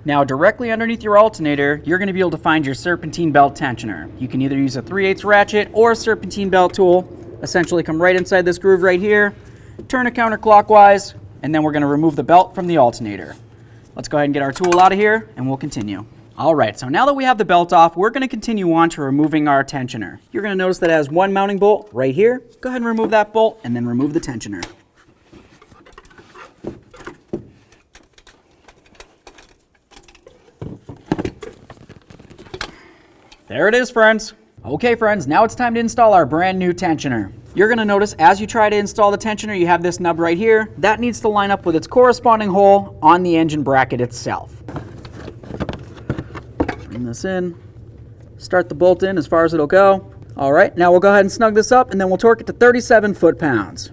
Now directly underneath your alternator, you're going to be able to find your serpentine belt tensioner. You can either use a 3/8 ratchet or a serpentine belt tool. Essentially come right inside this groove right here, turn it counterclockwise, and then we're going to remove the belt from the alternator. Let's go ahead and get our tool out of here and we'll continue. All right, so now that we have the belt off, we're going to continue on to removing our tensioner. You're going to notice that it has one mounting bolt right here. Go ahead and remove that bolt and then remove the tensioner. There it is, friends. Okay, friends, now it's time to install our brand new tensioner. You're going to notice as you try to install the tensioner, you have this nub right here. That needs to line up with its corresponding hole on the engine bracket itself. Bring this in, start the bolt in as far as it'll go. All right, now we'll go ahead and snug this up and then we'll torque it to 37 foot-pounds.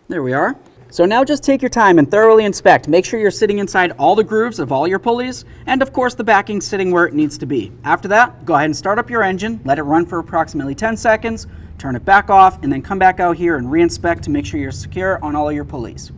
There we are. So now just take your time and thoroughly inspect. Make sure you're sitting inside all the grooves of all your pulleys, and of course the backing sitting where it needs to be. After that, go ahead and start up your engine, let it run for approximately 10 seconds, turn it back off, and then come back out here and re-inspect to make sure you're secure on all of your pulleys.